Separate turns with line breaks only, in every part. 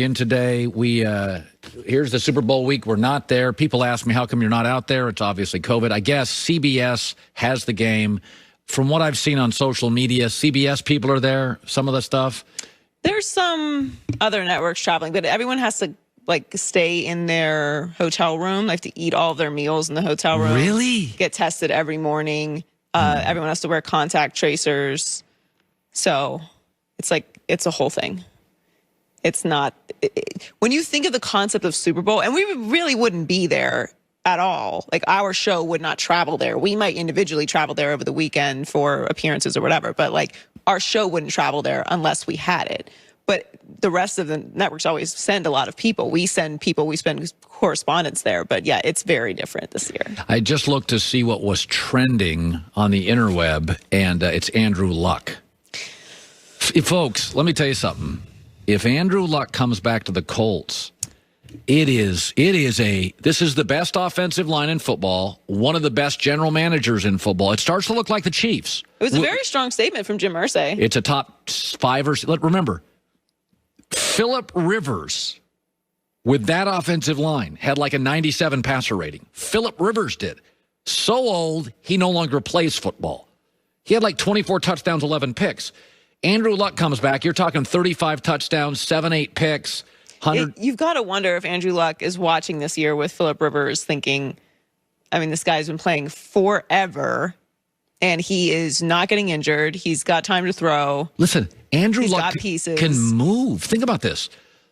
In today, here's the Super Bowl week. We're not there. People ask me, how come you're not out there? It's obviously COVID. I guess CBS has the game. From what I've seen on social media, CBS people are there, some of the stuff.
There's some other networks traveling, but everyone has to stay in their hotel room. They have to eat all of their meals in the hotel room.
Really?
Get tested every morning. Everyone has to wear contact tracers. So it's a whole thing. It's not, when you think of the concept of Super Bowl, and we really wouldn't be there at all. Like, our show would not travel there. We might individually travel there over the weekend for appearances or whatever, but our show wouldn't travel there unless we had it. But the rest of the networks always send a lot of people. We send people, we spend correspondence there. But yeah, it's very different this year.
I just looked to see what was trending on the interweb, and it's Andrew Luck. Folks, let me tell you something. If Andrew Luck comes back to the Colts, this is the best offensive line in football, one of the best general managers in football. It starts to look like the Chiefs.
It was a very strong statement from Jim Irsay.
It's a top 5 or remember, Phillip Rivers with that offensive line had like a 97 passer rating. Phillip Rivers did. So old, he no longer plays football. He had like 24 touchdowns, 11 picks. Andrew Luck comes back. You're talking 35 touchdowns, 7-8 picks.
You've got to wonder if Andrew Luck is watching this year with Phillip Rivers thinking, this guy's been playing forever, and he is not getting injured. He's got time to throw.
Listen, Andrew Luck
pieces.
Can move. Think about this.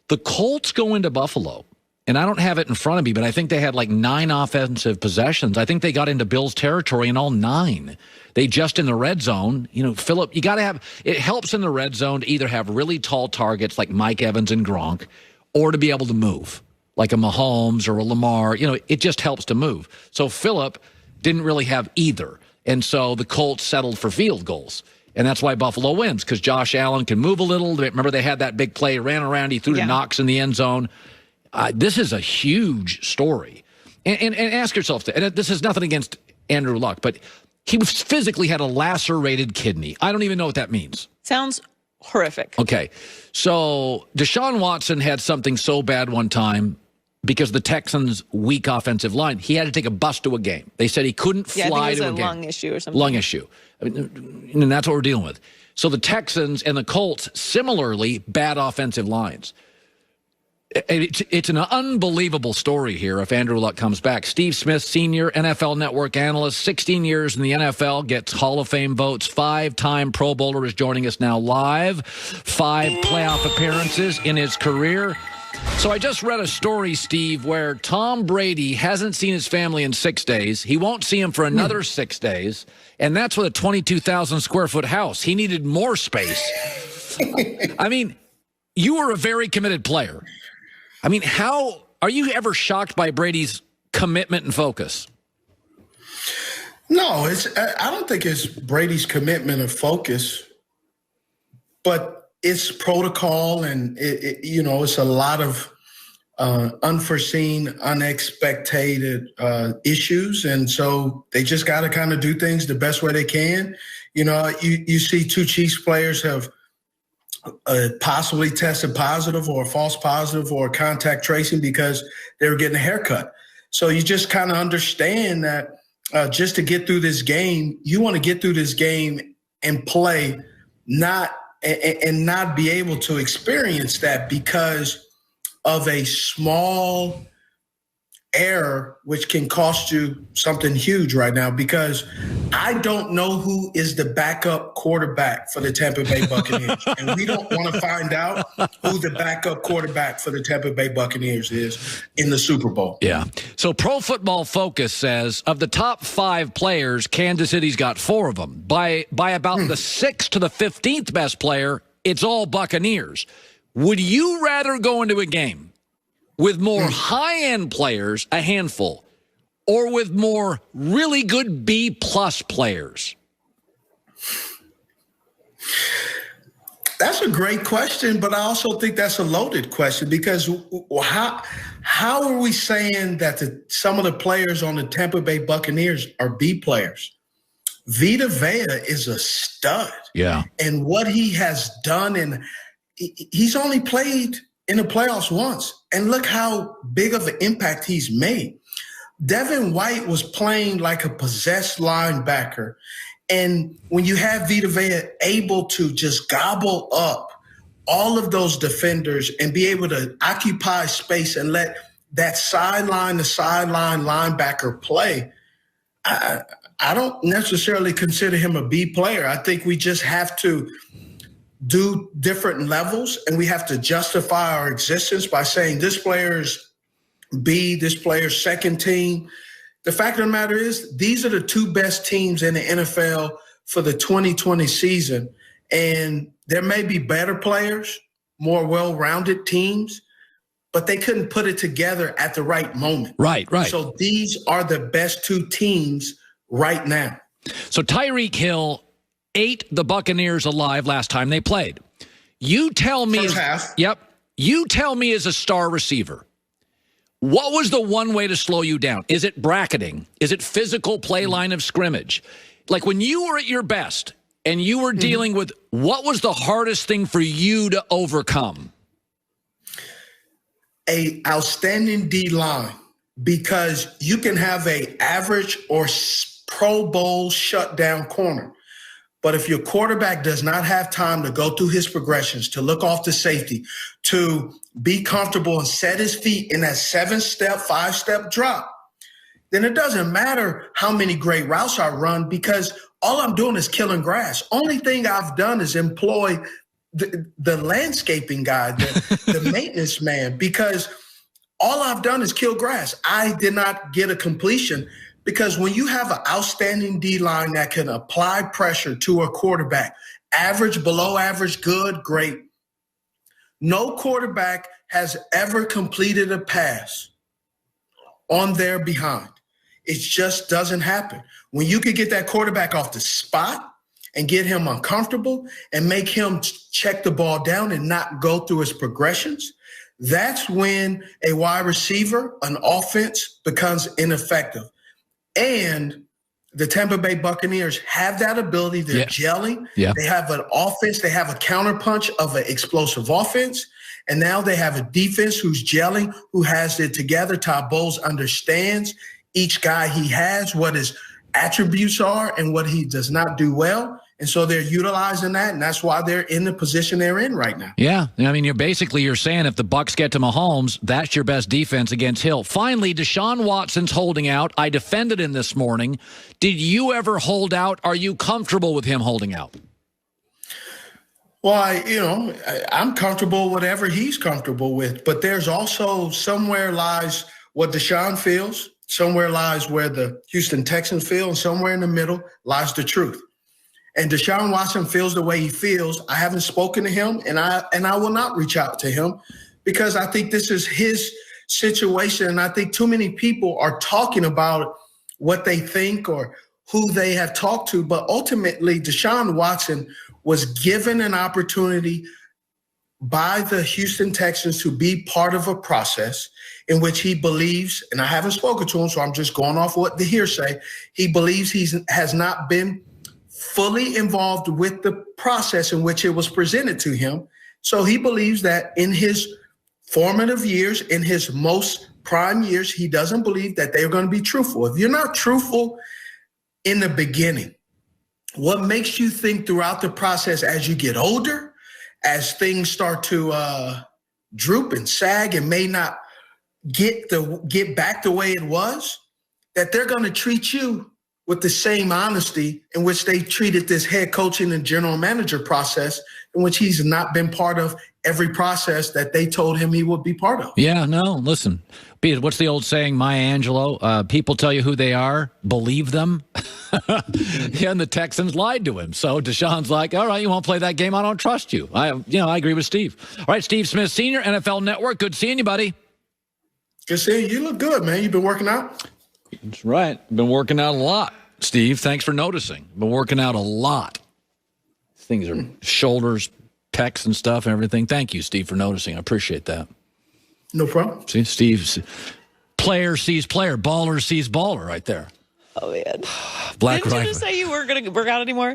The Colts go into Buffalo, and I don't have it in front of me, but I think they had 9 offensive possessions. I think they got into Bills territory in all 9. They just in the red zone. Phillip, you got to have, it helps in the red zone to either have really tall targets like Mike Evans and Gronk, or to be able to move like a Mahomes or a Lamar. It just helps to move. So Phillip didn't really have either. And so the Colts settled for field goals. And that's why Buffalo wins, because Josh Allen can move a little. Remember, they had that big play, ran around, he threw to Knox in the end zone. This is a huge story. And ask yourself, and this is nothing against Andrew Luck, but he physically had a lacerated kidney. I don't even know what that means.
Sounds horrific.
Okay. So Deshaun Watson had something so bad one time because the Texans' weak offensive line, he had to take a bus to a game. They said he couldn't fly to a game.
It was a lung issue or something.
Lung issue. And that's what we're dealing with. So the Texans and the Colts, similarly, bad offensive lines. It's an unbelievable story here if Andrew Luck comes back. Steve Smith, senior NFL Network analyst, 16 years in the NFL, gets Hall of Fame votes, 5-time Pro Bowler, is joining us now live, 5 playoff appearances in his career. So I just read a story, Steve, where Tom Brady hasn't seen his family in 6 days. He won't see him for another 6 days, and that's with a 22,000 square foot house. He needed more space. You were a very committed player. How are you ever shocked by Brady's commitment and focus?
No, I don't think it's Brady's commitment or focus, but it's protocol, and it's a lot of unforeseen, unexpected issues, and so they just got to kind of do things the best way they can. You see 2 Chiefs players have possibly tested positive or false positive or contact tracing because they were getting a haircut. So you just kind of understand that just to get through this game, you want to get through this game and play, not be able to experience that because of a small error, which can cost you something huge right now, because I don't know who is the backup quarterback for the Tampa Bay Buccaneers. And we don't want to find out who the backup quarterback for the Tampa Bay Buccaneers is in the Super Bowl.
Yeah. So Pro Football Focus says of the top 5 players, Kansas City's got 4 of them. By about the 6th to the 15th best player, it's all Buccaneers. Would you rather go into a game with more high-end players, a handful, or with more really good B-plus players?
That's a great question, but I also think that's a loaded question, because how are we saying that some of the players on the Tampa Bay Buccaneers are B players? Vita Vea is a stud.
Yeah.
And what he has done, and he's only played in the playoffs once, and look how big of an impact he's made. Devin White was playing like a possessed linebacker. And when you have Vita Vea able to just gobble up all of those defenders and be able to occupy space and let that sideline to sideline linebacker play, I don't necessarily consider him a B player. I think we just have to do different levels, and we have to justify our existence by saying this player's B, this player's second team. The fact of the matter is, these are the two best teams in the NFL for the 2020 season. And there may be better players, more well-rounded teams, but they couldn't put it together at the right moment.
Right.
So these are the best two teams right now.
So Tyreek Hill ate the Buccaneers alive last time they played. You tell me.
First half.
Yep. You tell me as a star receiver, what was the one way to slow you down? Is it bracketing? Is it physical play line of scrimmage? Like when you were at your best and you were dealing with, what was the hardest thing for you to overcome?
A outstanding D-line, because you can have a average or Pro Bowl shutdown corner. But if your quarterback does not have time to go through his progressions, to look off the safety, to be comfortable and set his feet in that 7-step, 5-step drop, then it doesn't matter how many great routes I run, because all I'm doing is killing grass. Only thing I've done is employ the landscaping guy, the maintenance man, because all I've done is kill grass. I did not get a completion. Because when you have an outstanding D-line that can apply pressure to a quarterback, average, below average, good, great. No quarterback has ever completed a pass on their behind. It just doesn't happen. When you can get that quarterback off the spot and get him uncomfortable and make him check the ball down and not go through his progressions, that's when a wide receiver, an offense becomes ineffective. And the Tampa Bay Buccaneers have that ability. They're gelling.
Yeah.
They have an offense. They have a counterpunch of an explosive offense. And now they have a defense who's gelling, who has it together. Todd Bowles understands each guy he has, what his attributes are and what he does not do well. And so they're utilizing that, and that's why they're in the position they're in right now.
Yeah, I mean, you're saying if the Bucs get to Mahomes, that's your best defense against Hill. Finally, Deshaun Watson's holding out. I defended him this morning. Did you ever hold out? Are you comfortable with him holding out?
Well, I'm comfortable whatever he's comfortable with, but there's also somewhere lies what Deshaun feels, somewhere lies where the Houston Texans feel, and somewhere in the middle lies the truth. And Deshaun Watson feels the way he feels. I haven't spoken to him, and I will not reach out to him, because I think this is his situation. And I think too many people are talking about what they think or who they have talked to. But ultimately, Deshaun Watson was given an opportunity by the Houston Texans to be part of a process in which he believes, and I haven't spoken to him, so I'm just going off what the hearsay, he believes he has not been fully involved with the process in which it was presented to him. So he believes that in his formative years, in his most prime years, he doesn't believe that they're going to be truthful. If you're not truthful in the beginning, what makes you think throughout the process as you get older, as things start to droop and sag and may not get back the way it was, that they're going to treat you with the same honesty in which they treated this head coaching and general manager process, in which he's not been part of every process that they told him he would be part of.
Yeah, no, listen. What's the old saying, Maya Angelou? People tell you who they are, believe them. Yeah, and the Texans lied to him. So Deshaun's like, all right, you won't play that game, I don't trust you. I agree with Steve. All right, Steve Smith, Sr., NFL Network. Good seeing you, buddy.
Good seeing you. You look good, man. You been working out?
That's right. Been working out a lot. Steve, thanks for noticing. Been working out a lot. Things are shoulders, pecs, and stuff and everything. Thank you, Steve, for noticing. I appreciate that.
No problem.
See, Steve's player sees player, baller sees baller right there.
Oh man.
Black
Didn't you
Rifle.
just say you weren't going to work out anymore?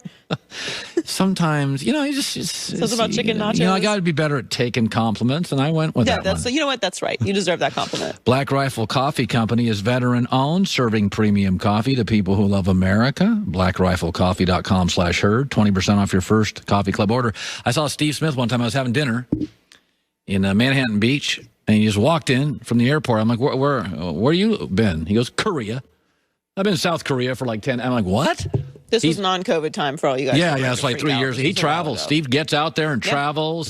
Sometimes, you just
Something about chicken nachos?
I got to be better at taking compliments, and I went with that one.
You know what? That's right. You deserve that compliment.
Black Rifle Coffee Company is veteran-owned, serving premium coffee to people who love America. BlackRifleCoffee.com/herd. 20% off your first coffee club order. I saw Steve Smith one time. I was having dinner in Manhattan Beach, and he just walked in from the airport. I'm like, where you been? He goes, Korea. I've been in South Korea for like 10. I'm like, what?
This was non-COVID time for all you guys.
Yeah, it's like 3 years. He travels. Steve gets out there and travels.